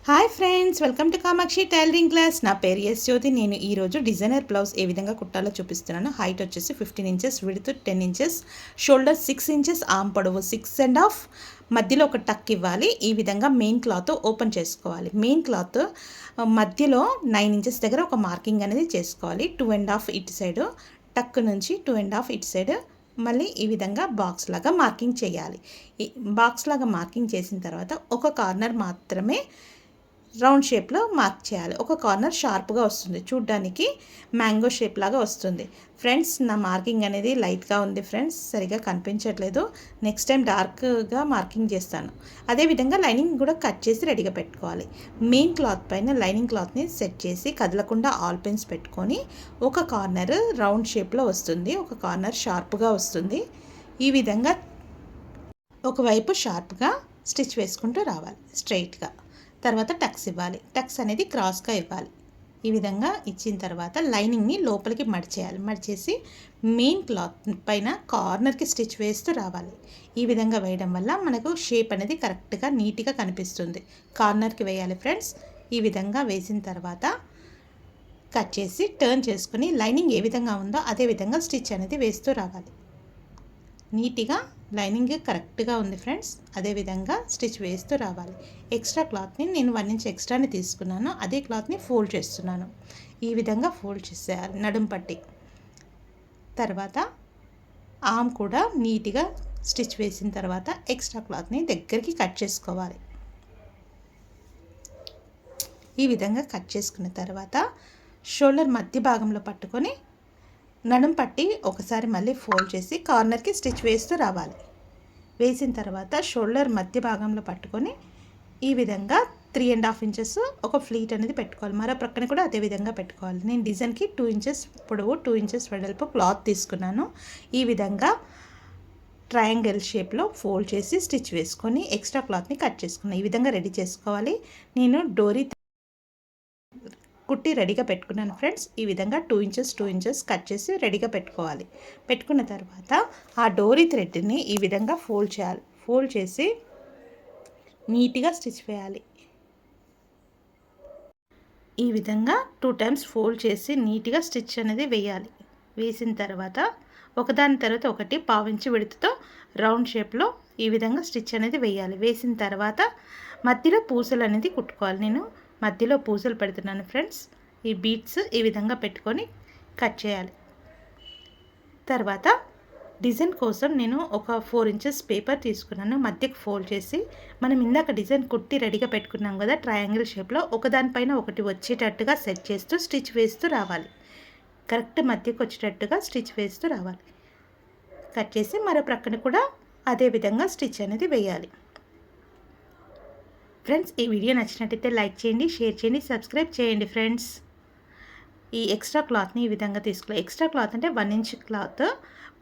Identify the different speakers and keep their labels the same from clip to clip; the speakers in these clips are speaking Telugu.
Speaker 1: Hi friends, welcome to Kamakshi tailoring class. నా పేరు ఎస్ జ్యోతి. నేను ఈరోజు డిజైనర్ బ్లౌజ్ ఏ విధంగా కుట్టాలో చూపిస్తున్నాను. హైట్ వచ్చేసి 15 inches, width 10 inches, shoulder 6 inches, arm పొడవు 6.5, మధ్యలో ఒక టక్ ఇవ్వాలి. ఈ విధంగా మెయిన్ క్లాత్ ఓపెన్ చేసుకోవాలి. మెయిన్ క్లాత్ మధ్యలో 9 ఇంచెస్ దగ్గర ఒక మార్కింగ్ అనేది చేసుకోవాలి. 2.5 ఇటు సైడ్, టక్ నుంచి 2.5 ఇటు సైడ్, మళ్ళీ ఈ విధంగా బాక్స్ లాగా మార్కింగ్ చేయాలి. ఈ బాక్స్ లాగా మార్కింగ్ చేసిన తర్వాత ఒక కార్నర్ మాత్రమే రౌండ్ షేప్లో మార్క్ చేయాలి. ఒక కార్నర్ షార్ప్గా వస్తుంది, చూడ్డానికి మ్యాంగో షేప్ లాగా వస్తుంది. ఫ్రెండ్స్, నా మార్కింగ్ అనేది లైట్గా ఉంది ఫ్రెండ్స్, సరిగా కనిపించట్లేదు. నెక్స్ట్ టైం డార్క్గా మార్కింగ్ చేస్తాను. అదేవిధంగా లైనింగ్ కూడా కట్ చేసి రెడీగా పెట్టుకోవాలి. మెయిన్ క్లాత్ పైన లైనింగ్ క్లాత్ని సెట్ చేసి కదలకుండా ఆల్ పెన్స్ పెట్టుకొని ఒక కార్నర్ రౌండ్ షేప్లో వస్తుంది, ఒక కార్నర్ షార్ప్గా వస్తుంది. ఈ విధంగా ఒకవైపు షార్ప్గా స్టిచ్ వేసుకుంటూ రావాలి స్ట్రైట్గా. తర్వాత టక్స్ ఇవ్వాలి. టక్స్ అనేది క్రాస్గా ఇవ్వాలి. ఈ విధంగా ఇచ్చిన తర్వాత లైనింగ్ని లోపలికి మడిచేయాలి. మడిచేసి మెయిన్ క్లాత్ పైన కార్నర్కి స్టిచ్ వేస్తూ రావాలి. ఈ విధంగా వేయడం వల్ల మనకు షేప్ అనేది కరెక్ట్గా నీట్గా కనిపిస్తుంది. కార్నర్కి వేయాలి ఫ్రెండ్స్. ఈ విధంగా వేసిన తర్వాత కట్ చేసి టర్న్ చేసుకుని లైనింగ్ ఏ విధంగా ఉందో అదే విధంగా స్టిచ్ అనేది వేస్తూ రావాలి. నీట్గా లైనింగ్ కరెక్ట్గా ఉంది ఫ్రెండ్స్, అదేవిధంగా స్టిచ్ వేస్తూ రావాలి. ఎక్స్ట్రా క్లాత్ని నేను 1 ఇంచ్ ఎక్స్ట్రాని తీసుకున్నాను, అదే క్లాత్ని ఫోల్డ్ చేస్తున్నాను. ఈ విధంగా ఫోల్డ్ చేసేయాలి నడుం పట్టి. తర్వాత ఆర్మ్ కూడా నీట్గా స్టిచ్ వేసిన తర్వాత ఎక్స్ట్రా క్లాత్ని దగ్గరికి కట్ చేసుకోవాలి. ఈ విధంగా కట్ చేసుకున్న తర్వాత షోల్డర్ మధ్య భాగంలో పట్టుకొని నడుం పట్టి ఒకసారి మళ్ళీ ఫోల్డ్ చేసి కార్నర్కి స్టిచ్ వేస్తూ రావాలి. వేసిన తర్వాత షోల్డర్ మధ్య భాగంలో పట్టుకొని ఈ విధంగా 3.5 ఇంచెస్ ఒక ఫ్లీట్ అనేది పెట్టుకోవాలి. మరో ప్రక్కన కూడా అదే విధంగా పెట్టుకోవాలి. నేను డిజైన్కి 2 ఇంచెస్ పొడవు, 2 ఇంచెస్ వెడల్పు క్లాత్ తీసుకున్నాను. ఈ విధంగా ట్రయాంగిల్ షేప్లో ఫోల్డ్ చేసి స్టిచ్ వేసుకొని ఎక్స్ట్రా క్లాత్ని కట్ చేసుకున్నాను. ఈ విధంగా రెడీ చేసుకోవాలి. నేను డోరీ కుట్టి రెడీగా పెట్టుకున్నాను ఫ్రెండ్స్. ఈ విధంగా 2 ఇంచెస్ కట్ చేసి రెడీగా పెట్టుకోవాలి. పెట్టుకున్న తర్వాత ఆ డోరీ థ్రెడ్ని ఈ విధంగా ఫోల్డ్ చేయాలి. ఫోల్డ్ చేసి నీట్గా స్టిచ్ వేయాలి. ఈ విధంగా 2 టైమ్స్ ఫోల్డ్ చేసి నీట్గా స్టిచ్ అనేది వేయాలి. వేసిన తర్వాత ఒకదాని తర్వాత ఒకటి 1/2 ఇంచ్ విడ్త్తో రౌండ్ షేప్లో ఈ విధంగా స్టిచ్ అనేది వేయాలి. వేసిన తర్వాత మధ్యలో పూసలు అనేది కుట్టుకోవాలి. నేను మధ్యలో పూసలు పెడుతున్నాను ఫ్రెండ్స్. ఈ బీడ్స్ ఈ విధంగా పెట్టుకొని కట్ చేయాలి. తర్వాత డిజైన్ కోసం నేను ఒక 4 ఇంచెస్ పేపర్ తీసుకున్నాను. మధ్యకి ఫోల్డ్ చేసి మనం ఇందాక డిజైన్ కుట్టి రెడీగా పెట్టుకున్నాం కదా ట్రయాంగిల్ షేప్లో, ఒకదానిపైన ఒకటి వచ్చేటట్టుగా సెట్ చేస్తూ స్టిచ్ వేస్తూ రావాలి. కరెక్ట్ మధ్యకి వచ్చేటట్టుగా స్టిచ్ వేస్తూ రావాలి. కట్ చేసి మరో ప్రక్కన కూడా అదే విధంగా స్టిచ్ అనేది వేయాలి. ఫ్రెండ్స్, ఈ వీడియో నచ్చినట్టయితే లైక్ చేయండి, షేర్ చేయండి, సబ్స్క్రైబ్ చేయండి ఫ్రెండ్స్. ఈ ఎక్స్ట్రా క్లాత్ని ఈ విధంగా తీసుకోవాలి. ఎక్స్ట్రా క్లాత్ అంటే 1 ఇంచ్ క్లాత్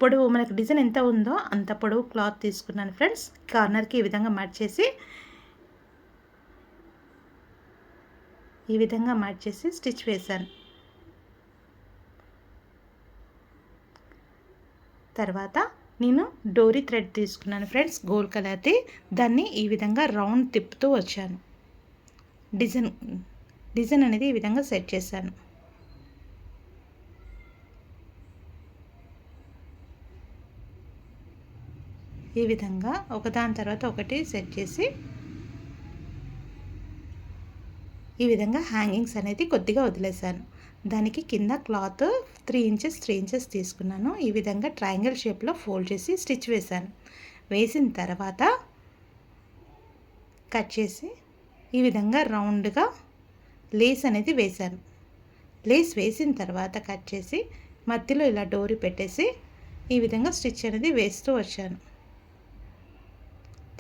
Speaker 1: పొడవు, మనకు డిజైన్ ఎంత ఉందో అంత పొడవు క్లాత్ తీసుకున్నాను ఫ్రెండ్స్. కార్నర్కి ఈ విధంగా మార్చేసి ఈ విధంగా మార్చేసి స్టిచ్ వేశాను. తర్వాత నేను డోరీ థ్రెడ్ తీసుకున్నాను ఫ్రెండ్స్, గోల్డ్ కలర్ది. దాన్ని ఈ విధంగా రౌండ్ తిప్పుతూ వచ్చాను. డిజైన్ అనేది ఈ విధంగా సెట్ చేశాను. ఈ విధంగా ఒకదాని తర్వాత ఒకటి సెట్ చేసి ఈ విధంగా హ్యాంగింగ్స్ అనేది కొద్దిగా వదిలేశాను. దానికి కింద క్లాత్ 3 ఇంచెస్ తీసుకున్నాను. ఈ విధంగా ట్రయాంగిల్ షేప్లో ఫోల్డ్ చేసి స్టిచ్ వేశాను. వేసిన తర్వాత కట్ చేసి ఈ విధంగా రౌండ్గా లేస్ అనేది వేశాను. లేస్ వేసిన తర్వాత కట్ చేసి మధ్యలో ఇలా డోరీ పెట్టేసి ఈ విధంగా స్టిచ్ అనేది వేస్తూ వచ్చాను.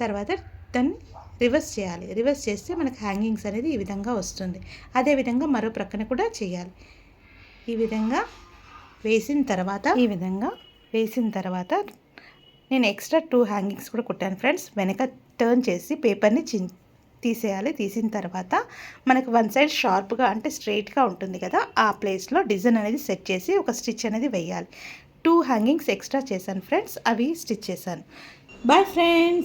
Speaker 1: తర్వాత దాన్ని రివర్స్ చేయాలి. రివర్స్ చేస్తే మనకు హ్యాంగింగ్స్ అనేది ఈ విధంగా వస్తుంది. అదేవిధంగా మరో ప్రక్కన కూడా చేయాలి. ఈ విధంగా వేసిన తర్వాత నేను ఎక్స్ట్రా 2 హ్యాంగింగ్స్ కూడా కుట్టాను ఫ్రెండ్స్. వెనక టర్న్ చేసి పేపర్ని తీసేయాలి. తీసిన తర్వాత మనకు 1 సైడ్ షార్ప్గా అంటే స్ట్రైట్గా ఉంటుంది కదా, ఆ ప్లేస్లో డిజైన్ అనేది సెట్ చేసి ఒక స్టిచ్ అనేది వేయాలి. 2 హ్యాంగింగ్స్ ఎక్స్ట్రా చేశాను ఫ్రెండ్స్, అవి స్టిచ్ చేశాను. Bye friends.